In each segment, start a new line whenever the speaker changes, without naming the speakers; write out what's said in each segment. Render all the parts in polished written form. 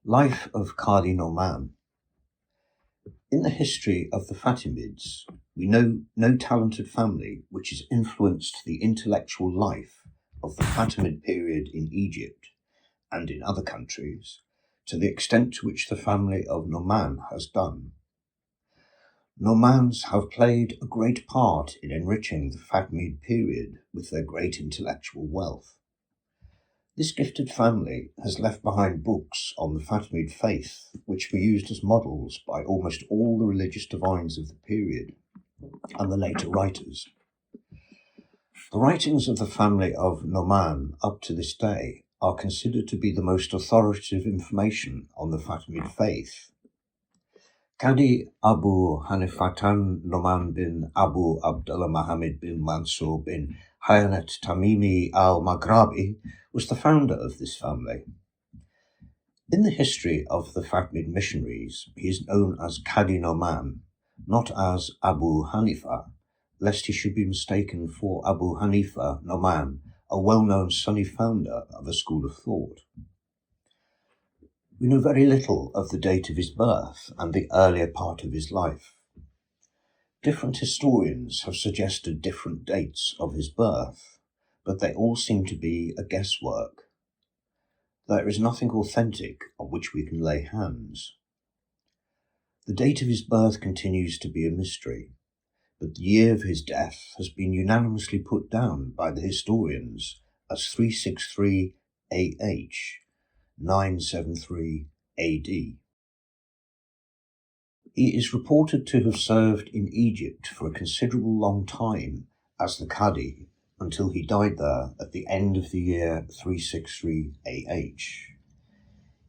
Life of Khadim Numan. In the history of the Fatimids, we know no talented family which has influenced the intellectual life of the Fatimid period in Egypt and in other countries to the extent to which the family of Numan has done. Numans have played a great part in enriching the Fatimid period with their great intellectual wealth. This gifted family has left behind books on the Fatimid faith, which were used as models by almost all the religious divines of the period and the later writers. The writings of the family of Numan up to this day are considered to be the most authoritative information on the Fatimid faith. Qadi Abu Hanifatan Numan bin Abu Abdullah Muhammad bin Mansur bin Hayanat Tamimi al-Maghrabi was the founder of this family. In the history of the Fatimid missionaries, he is known as Qadi Numan, not as Abu Hanifa, lest he should be mistaken for Abu Hanifa Numan, a well-known Sunni founder of a school of thought. We know very little of the date of his birth and the earlier part of his life. Different historians have suggested different dates of his birth, but they all seem to be a guesswork. There is nothing authentic on which we can lay hands. The date of his birth continues to be a mystery, but the year of his death has been unanimously put down by the historians as 363 AH, 973 AD. He is reported to have served in Egypt for a considerable long time as the Qadi until he died there at the end of the year 363 AH.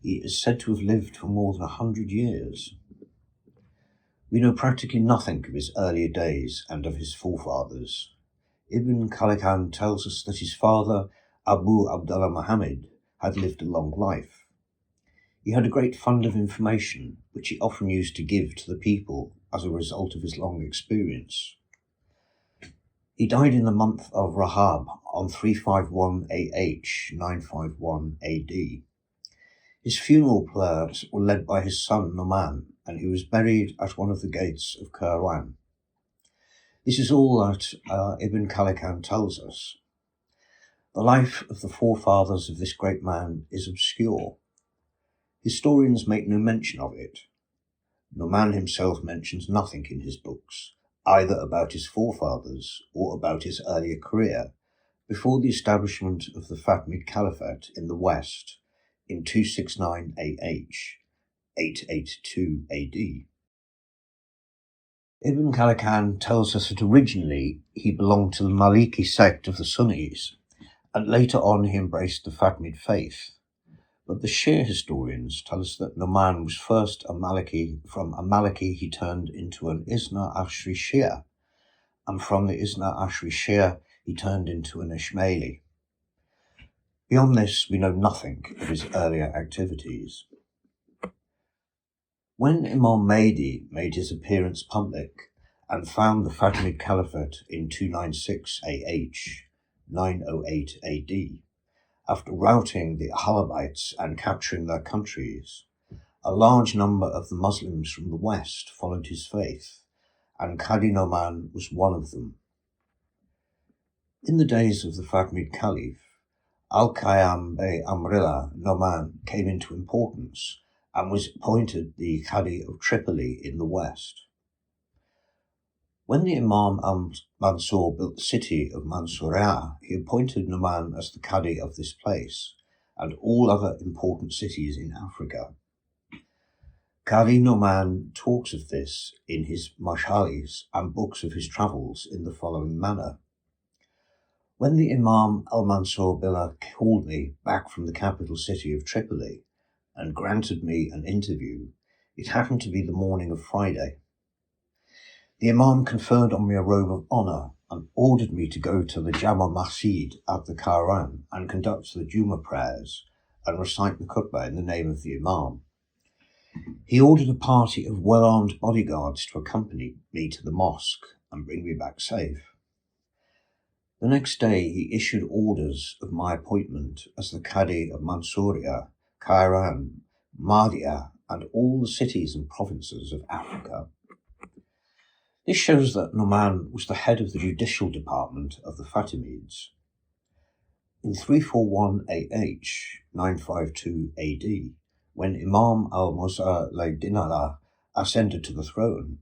He is said to have lived for more than 100 years. We know practically nothing of his earlier days and of his forefathers. Ibn Khaldun tells us that his father, Abu Abdullah Muhammad, had lived a long life. He had a great fund of information, which he often used to give to the people as a result of his long experience. He died in the month of Rahab on 351 AH, 951 AD. His funeral prayers were led by his son Numan, and he was buried at one of the gates of Kairouan. This is all that Ibn Khaldun tells us. The life of the forefathers of this great man is obscure. Historians make no mention of it. Numan himself mentions nothing in his books, either about his forefathers or about his earlier career, before the establishment of the Fatimid Caliphate in the West in 269 AH, 882 AD. Ibn Khaldun tells us that originally he belonged to the Maliki sect of the Sunnis, and later on he embraced the Fatimid faith. But the Shia historians tell us that Numan was first a Maliki. From a Maliki he turned into an Isna Ashri Shia, and from the Isna Ashri Shia he turned into an Ismaili. Beyond this, we know nothing of his earlier activities. When Imam Mahdi made his appearance public and found the Fatimid Caliphate in 296 AH, 908 AD, after routing the Halabites and capturing their countries, a large number of the Muslims from the West followed his faith, and Qadi Numan was one of them. In the days of the Fatimid Caliph, al-Qayyam Bey Amrillah Numan came into importance and was appointed the Qadi of Tripoli in the West. When the Imam Mansur built the city of Mansurah, he appointed Numan as the Qadi of this place and all other important cities in Africa. Qadi Numan talks of this in his Mashalis and books of his travels in the following manner. When the Imam al-Mansur Billah called me back from the capital city of Tripoli and granted me an interview, it happened to be the morning of Friday. The Imam conferred on me a robe of honour and ordered me to go to the Jama Masjid at the Kairouan and conduct the Juma prayers and recite the khutbah in the name of the Imam. He ordered a party of well-armed bodyguards to accompany me to the mosque and bring me back safe. The next day he issued orders of my appointment as the Qadi of Mansuria, Kairouan, Mahdia, and all the cities and provinces of Africa. This shows that Numan was the head of the judicial department of the Fatimids. In 341 AH, 952 AD, when Imam al-Musa ascended to the throne,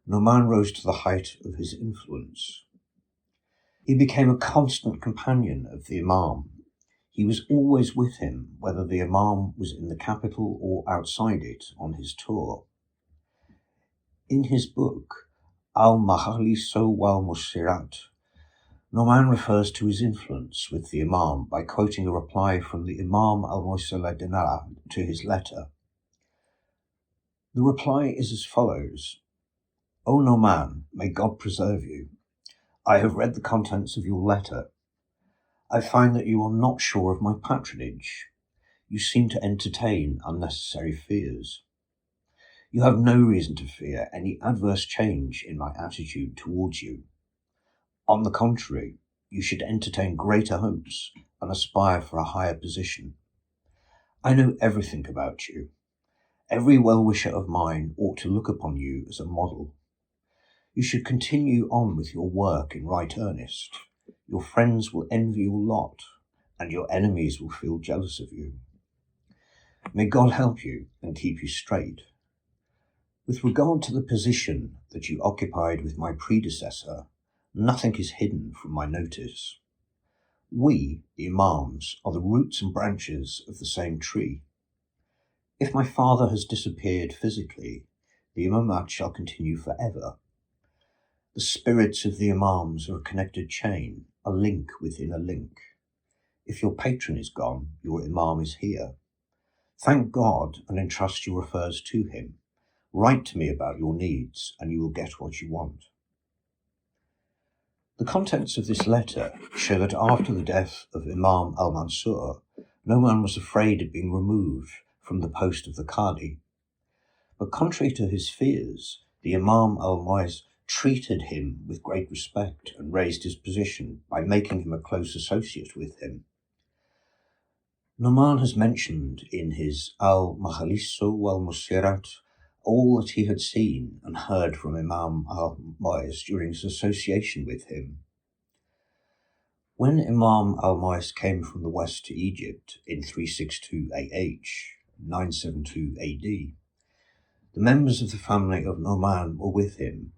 Numan rose to the height of his influence. He became a constant companion of the Imam. He was always with him, whether the Imam was in the capital or outside it on his tour. In his book, al-Mahaliso wal-Musirat, Numan refers to his influence with the Imam by quoting a reply from the Imam al-Musa to his letter. The reply is as follows: O Numan, may God preserve you. I have read the contents of your letter. I find that you are not sure of my patronage. You seem to entertain unnecessary fears. You have no reason to fear any adverse change in my attitude towards you. On the contrary, you should entertain greater hopes and aspire for a higher position. I know everything about you. Every well-wisher of mine ought to look upon you as a model. You should continue on with your work in right earnest. Your friends will envy your lot, and your enemies will feel jealous of you. May God help you and keep you straight. With regard to the position that you occupied with my predecessor, nothing is hidden from my notice. We, the Imams, are the roots and branches of the same tree. If my father has disappeared physically, the Imamat shall continue forever. The spirits of the Imams are a connected chain, a link within a link. If your patron is gone, your Imam is here. Thank God and entrust your affairs to him. Write to me about your needs, and you will get what you want. The contents of this letter show that after the death of Imam al-Mansur, Numan was afraid of being removed from the post of the Qadi. But contrary to his fears, the Imam al-Mu'izz treated him with great respect and raised his position by making him a close associate with him. Numan has mentioned in his al-Mahaliso wal-Musirat all that he had seen and heard from Imam al-Mu'izz during his association with him. When Imam al-Mu'izz came from the west to Egypt in 362 AH, 972 AD, the members of the family of Numan were with him,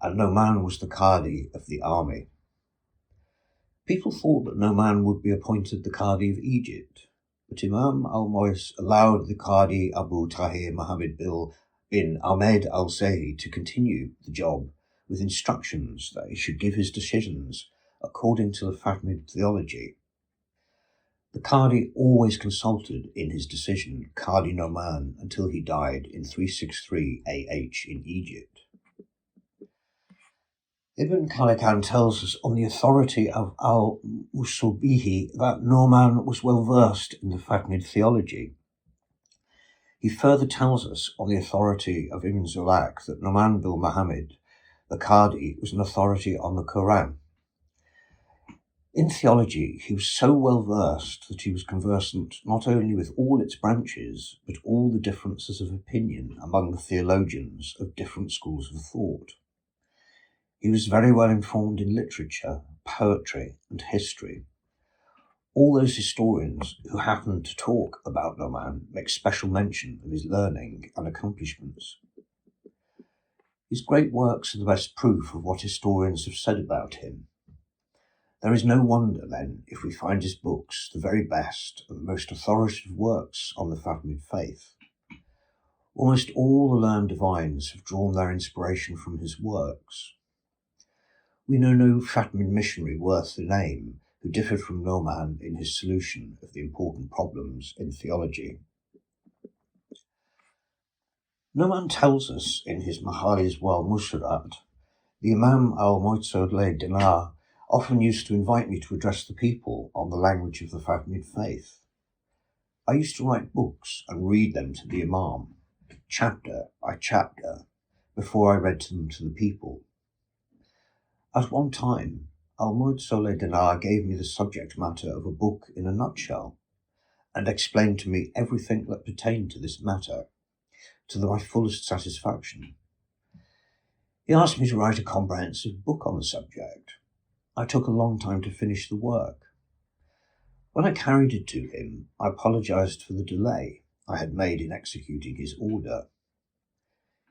and Numan was the Qadi of the army. People thought that Numan would be appointed the Qadi of Egypt, but Imam al-Mu'izz allowed the Qadi Abu Tahir Muhammad bin Ahmed al-Zahi to continue the job with instructions that he should give his decisions according to the Fatimid theology. The Qadi always consulted in his decision Qadi Numan until he died in 363 AH in Egypt. Ibn Khalikan tells us on the authority of al-Musubihi that Numan was well versed in the Fatimid theology. He further tells us on the authority of Ibn Zulak that Numan bin Muhammad, the Qadi, was an authority on the Quran. In theology, he was so well versed that he was conversant not only with all its branches, but all the differences of opinion among the theologians of different schools of thought. He was very well informed in literature, poetry, and history. All those historians who happen to talk about Numan make special mention of his learning and accomplishments. His great works are the best proof of what historians have said about him. There is no wonder, then, if we find his books the very best and the most authoritative works on the Fatimid faith. Almost all the learned divines have drawn their inspiration from his works. We know no Fatimid missionary worth the name who differed from Numan in his solution of the important problems in theology. Numan tells us in his Mahalis wal Musharat, the Imam al-Mu'izz Dinar often used to invite me to address the people on the language of the Fatimid faith. I used to write books and read them to the Imam, chapter by chapter, before I read them to the people. At one time, al-Mu'izz Dinar gave me the subject matter of a book in a nutshell, and explained to me everything that pertained to this matter, to my fullest satisfaction. He asked me to write a comprehensive book on the subject. I took a long time to finish the work. When I carried it to him, I apologized for the delay I had made in executing his order.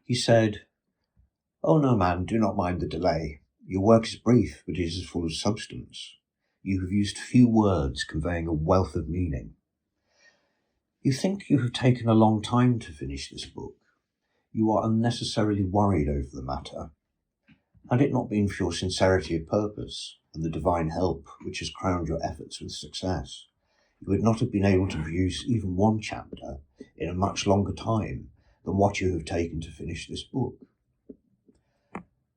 He said, "Oh no, man, do not mind the delay. Your work is brief, but it is full of substance. You have used few words conveying a wealth of meaning. You think you have taken a long time to finish this book. You are unnecessarily worried over the matter. Had it not been for your sincerity of purpose and the divine help which has crowned your efforts with success, you would not have been able to produce even one chapter in a much longer time than what you have taken to finish this book."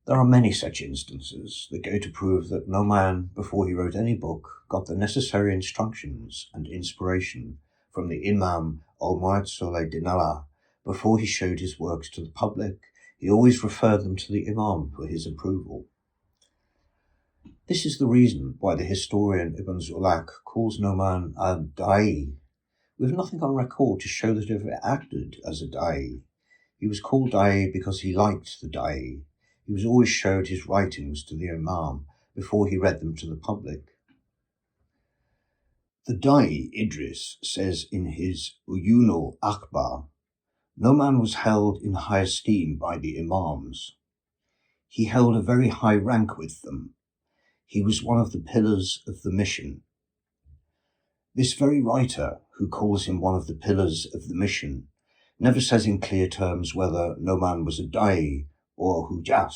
There are many such instances that go to prove that no man, before he wrote any book, got the necessary instructions and inspiration from the imam al-Mu'azzala before he showed his works to the public. He always referred them to the imam for his approval. This is the reason why the historian Ibn Zulak calls no man a da'i. We have nothing on record to show that he ever acted as a da'i. He was called da'i because he liked the da'i. He was always showed his writings to the imam before he read them to the public. The da'i Idris says in his Uyunul Akbar, "No man was held in high esteem by the imams. He held a very high rank with them. He was one of the pillars of the mission." This very writer, who calls him one of the pillars of the mission, never says in clear terms whether no man was a da'i or a hujat,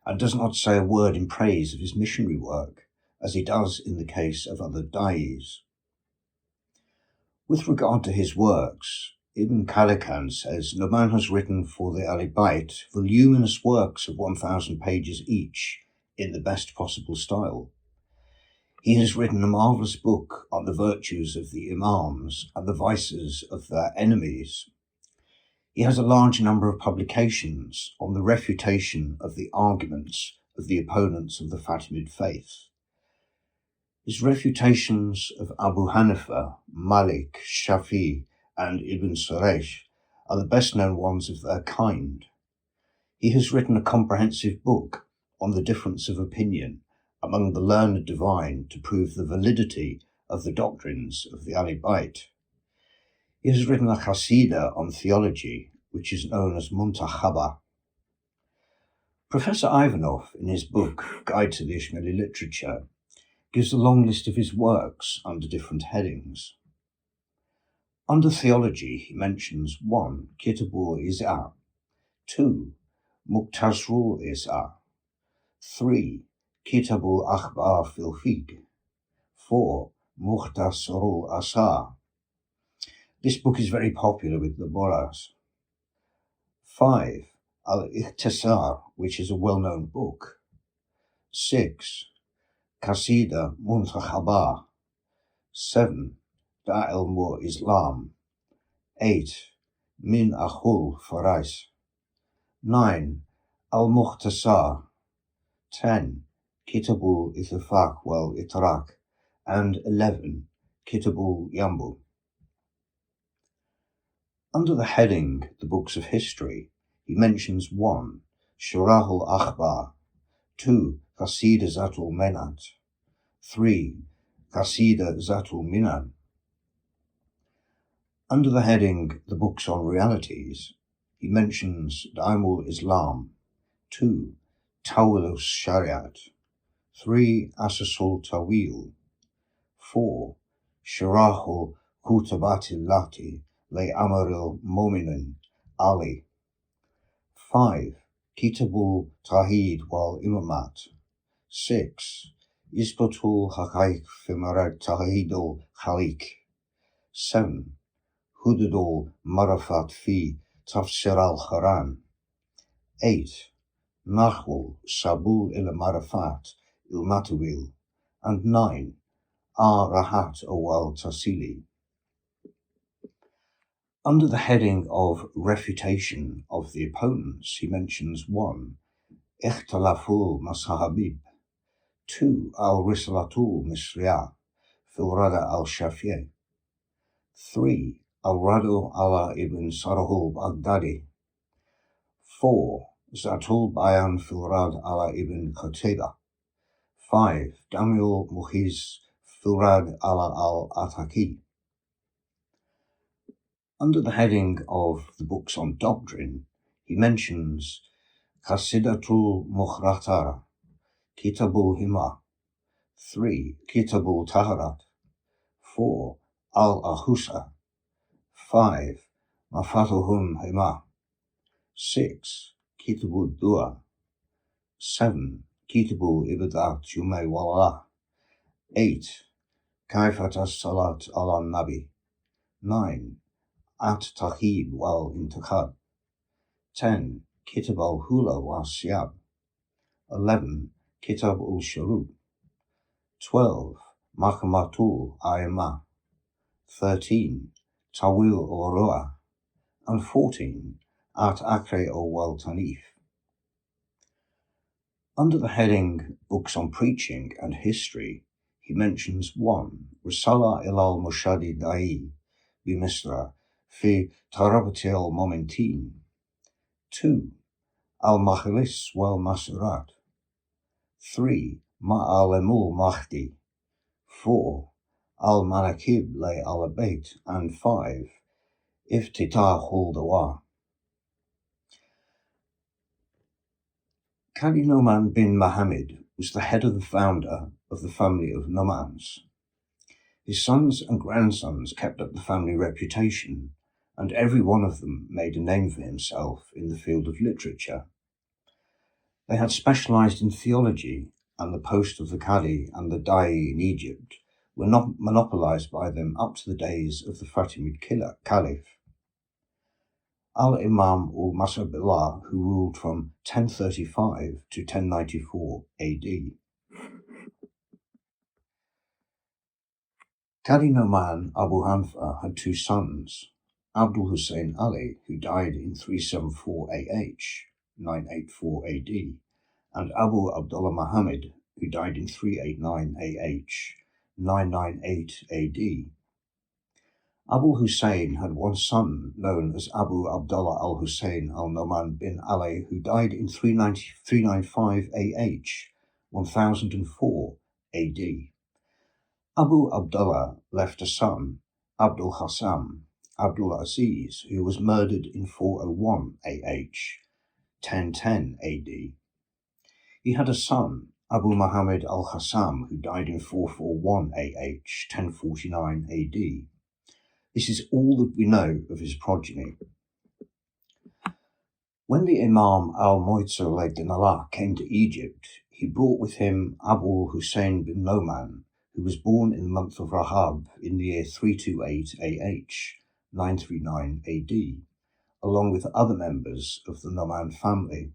and does not say a word in praise of his missionary work, as he does in the case of other da'is. With regard to his works, Ibn Khalikan says, "No man has written for the al-Bayt voluminous works of 1,000 pages each, in the best possible style. He has written a marvellous book on the virtues of the imams and the vices of their enemies. He has a large number of publications on the refutation of the arguments of the opponents of the Fatimid faith. His refutations of Abu Hanifa, Malik, Shafi, and Ibn Suresh are the best known ones of their kind. He has written a comprehensive book on the difference of opinion among the learned divine to prove the validity of the doctrines of the Ahl Bayt. He has written a qasida on theology, which is known as Muntakhaba." Professor Ivanov, in his book Guide to the Ismaili Literature, gives a long list of his works under different headings. Under theology, he mentions 1. Kitabul Iz'a, 2. Muqtasrul Iz'a, 3. Kitabul Akhbar fil Fiqh, 4. Mukhtasarul Asar. This book is very popular with the Boras. 5. Al-Ikhtisar, which is a well-known book. 6. Qasida Muntakhaba. 7. Da'il Islam. 8. Min Akhul Farais. 9. Al-Mukhtasar. 10. Kitabul Ithafaq wal Itrak. And 11. Kitabul Yambu. Under the heading The Books of History, he mentions 1. Shurahul Akhbar, 2. Qasida Zatul Menat, 3. Qasida Zatul Minan. Under the heading The Books on Realities, he mentions Daimul Islam, 2. Tawilus Shariat, 3. Asasul Tawil, 4. Shirahul Kutabatil Lati Le Amaril Mominin Ali, 5. Kitabul Tawhid wal Imamat, 6. Isbatul Haqaiq Fimarad Tawhidul Khalik, 7. Hududul Marafat fi Tafsir al-Quran, 8. Nahwul Sabul il Marafat il Matawil, and 9. Rahat awal Tasili. Under the heading of Refutation of the Opponents, he mentions 1. Ikhtilaful Masahabib, 2. Al-Risalatul Misriya, Fil Rada al-Shafi'i, 3. Al-Radu ala ibn Sarahul Baghdadi. 4. Zatul Bayan Fil-Rad ala ibn Qutayba. 5. Damiul Muhiz Fil-Rad ala al-Ataki. Under the heading of the books on doctrine, he mentions Qasidatul Mukhratara, Kitabul Himma, 3. Kitabul Taharat, 4. al-Ahusa, 5. Mafatuhum Himma, 6. Kitabul Dua, 7. Kitabul Ibadat Yumay Wallah, 8. Kaifat as-Salat ala Nabi, 9. At-Tahib wal-Intikhab, 10. Kitab al-Hula wa Siyab, 11. Kitab al-Shurub, 12. Mahkamatul A'imma, 13. Tawil al-Ru'a, and 14. At-Akre wal-Tanif. Under the heading Books on Preaching and History, he mentions 1. Risala ilal Mushadi Da'i bimisra fi Tarabati al-Momentin, 2. Al-Makhlis wal-Masurat, 3. Ma'alemul Mahdi, 4. Al-Manakib le al-Bayt, and 5. Iftitahul Dawa. Kadi Numan bin Muhammad was the head of the founder of the family of Numans. His sons and grandsons kept up the family reputation, and every one of them made a name for himself in the field of literature. They had specialized in theology, and the post of the Qadi and the Da'i in Egypt were not monopolized by them up to the days of the Fatimid Caliph. Al-Imam al-Masabillah, who ruled from 1035 to 1094 AD. Kadi Numan Abu Hanfa had 2 sons, Abdul Hussein Ali, who died in 374 AH, 984 AD, and Abu Abdullah Muhammad, who died in 389 AH, 998 AD. Abu Hussein had one son known as Abu Abdullah al-Hussein al-Numan bin Ali, who died in 395 AH, 1004 AD. Abu Abdullah left a son, Abdul Hassam Abdul Aziz, who was murdered in 401 AH, 1010 AD. He had a son, Abu Muhammad al-Hassam, who died in 441 AH, 1049 AD. This is all that we know of his progeny. When the Imam al-Mu'tazilah came to Egypt, he brought with him Abu Hussein bin Numan, who was born in the month of Rahab in the year 328 AH, 939 AD, along with other members of the Numan family.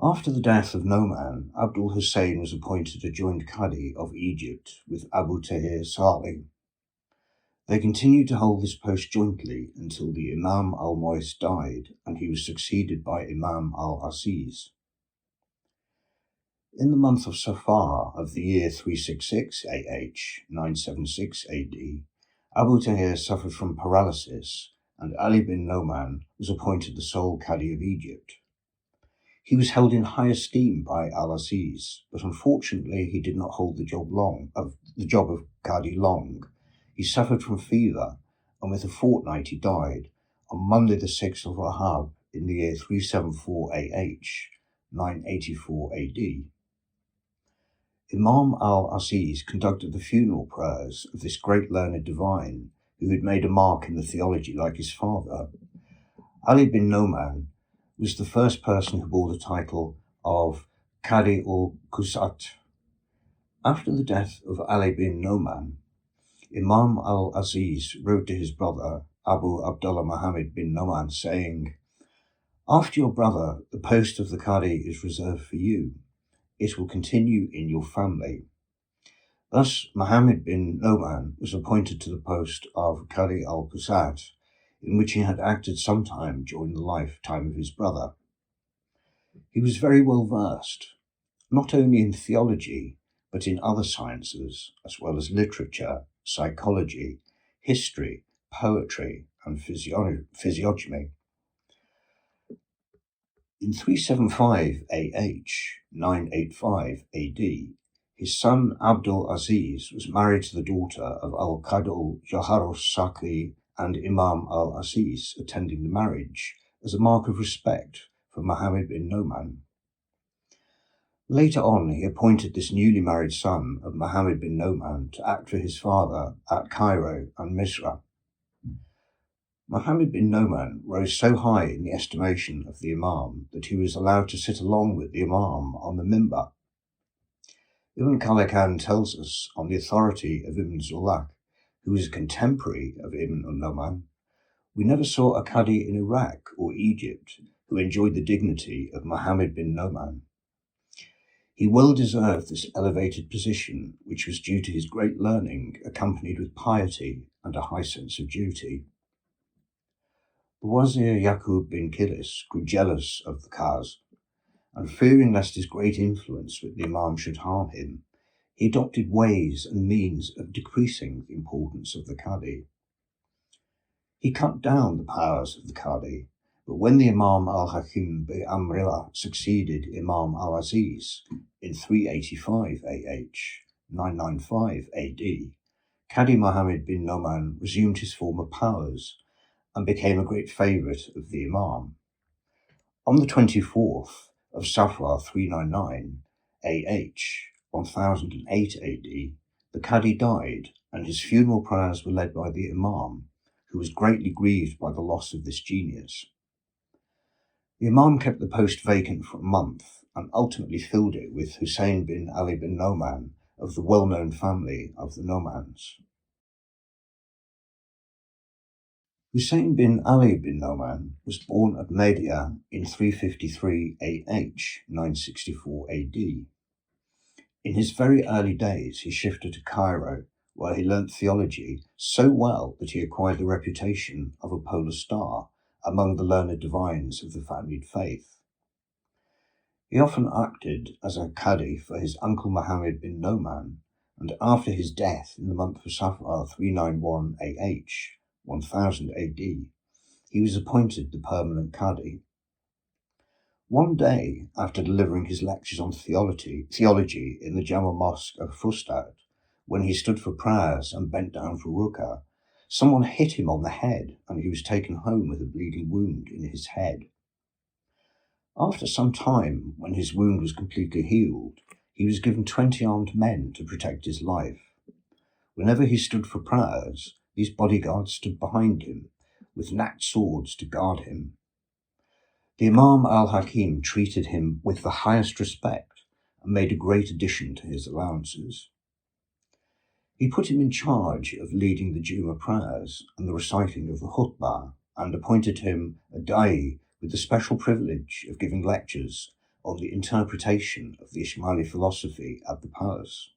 After the death of Numan, Abdul Hussein was appointed a joint Qadi of Egypt with Abu Tahir Salih. They continued to hold this post jointly until the Imam al-Mu'tazilah died, and he was succeeded by Imam al-Aziz. In the month of Safar of the year 366 AH, 976 AD, Abu Tahir suffered from paralysis, and Ali bin Numan was appointed the sole Qadi of Egypt. He was held in high esteem by al-Aziz, but unfortunately he did not hold the job of Qadi long. He suffered from fever, and within a fortnight he died on Monday the 6th of Rahab in the year 374 AH, 984 AD. Imam al-Aziz conducted the funeral prayers of this great learned divine who had made a mark in the theology like his father. Ali bin Numan was the first person who bore the title of Qadi ul-Qusat. After the death of Ali bin Numan, Imam al-Aziz wrote to his brother, Abu Abdullah Muhammad bin Numan, saying, "After your brother, the post of the Qadi is reserved for you. It will continue in your family." Thus, Muhammad bin Numan was appointed to the post of Qadi al-Qusat, in which he had acted sometime during the lifetime of his brother. He was very well versed, not only in theology, but in other sciences, as well as literature, psychology, history, poetry, and physiognomy. In 375 AH, 985 AD, his son Abdul Aziz was married to the daughter of al-Qadi Saki and Imam al-Aziz, attending the marriage as a mark of respect for Muhammad bin Numan. Later on, he appointed this newly married son of Muhammad bin Numan to act for his father at Cairo and Misra. Muhammad bin Numan rose so high in the estimation of the imam that he was allowed to sit along with the imam on the mimbar. Ibn Khalkan tells us, on the authority of Ibn Zulak, who is a contemporary of Ibn Numan, we never saw a Qadi in Iraq or Egypt who enjoyed the dignity of Muhammad bin Numan. He well deserved this elevated position, which was due to his great learning accompanied with piety and a high sense of duty. The Wazir Yaqub bin Kilis grew jealous of the Qaz, and fearing lest his great influence with the Imam should harm him, he adopted ways and means of decreasing the importance of the Qadi. He cut down the powers of the Qadi, but when the Imam al-Hakim bi Amrillah succeeded Imam al-Aziz in 385 AH, 995 AD, Qadi Muhammad bin Numan resumed his former powers and became a great favourite of the Imam. On the 24th of Safar 399 AH, 1008 AD, the Qadi died, and his funeral prayers were led by the Imam, who was greatly grieved by the loss of this genius. The Imam kept the post vacant for a month and ultimately filled it with Hussein bin Ali bin Numan of the well-known family of the Numans. Hussein bin Ali bin Numan was born at Media in 353 AH, 964 AD. In his very early days, he shifted to Cairo, where he learnt theology so well that he acquired the reputation of a polar star among the learned divines of the Fatimid faith. He often acted as a Qadi for his uncle Muhammad bin Numan, and after his death in the month of Safar 391 AH, 1000 AD, he was appointed the permanent Qadi. One day, after delivering his lectures on theology in the Jama Mosque of Ustad, when he stood for prayers and bent down for rukkah, someone hit him on the head, and he was taken home with a bleeding wound in his head. After some time, when his wound was completely healed, he was given 20 armed men to protect his life. Whenever he stood for prayers, these bodyguards stood behind him, with knacked swords to guard him. The Imam al-Hakim treated him with the highest respect and made a great addition to his allowances. He put him in charge of leading the Juma prayers and the reciting of the khutbah, and appointed him a da'i with the special privilege of giving lectures on the interpretation of the Ismaili philosophy at the palace.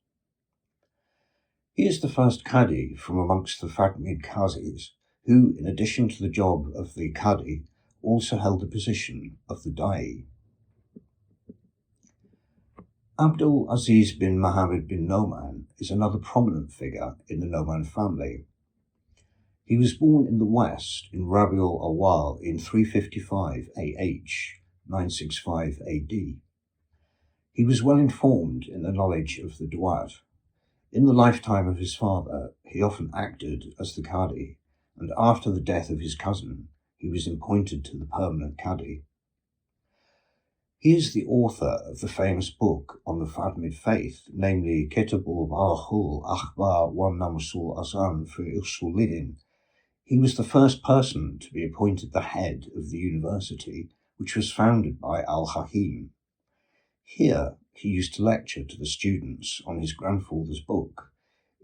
He is the first Qadi from amongst the Fatimid Qazis who, in addition to the job of the Qadi, also held the position of the da'i. Abdul Aziz bin Muhammad bin Numan is another prominent figure in the Numan family. He was born in the West in Rabiul Awwal in 355 AH, 965 AD. He was well informed in the knowledge of the Jawad. In the lifetime of his father, he often acted as the Qadi, and after the death of his cousin, he was appointed to the permanent Qadi. He is the author of the famous book on the Fatimid faith, namely Kitaab al-Akhbar wa Namusul Azan Fil-Uloom. He was the first person to be appointed the head of the university, which was founded by al-Hakim. Here he used to lecture to the students on his grandfather's book,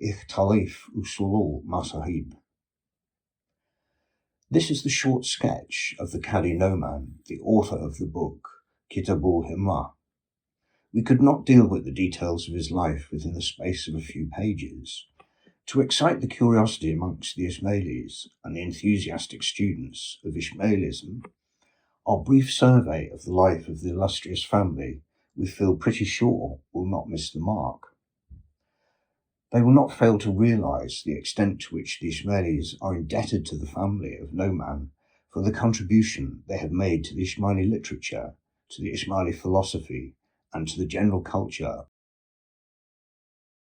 Ikhtalif Usulul Masahib. This is the short sketch of the Qadi Numan, the author of the book, Kitaab al-himma. We could not deal with the details of his life within the space of a few pages. To excite the curiosity amongst the Ismailis and the enthusiastic students of Ismailism, our brief survey of the life of the illustrious family we feel pretty sure will not miss the mark. They will not fail to realise the extent to which the Ismailis are indebted to the family of al-Numan for the contribution they have made to the Ismaili literature, to the Ismaili philosophy, and to the general culture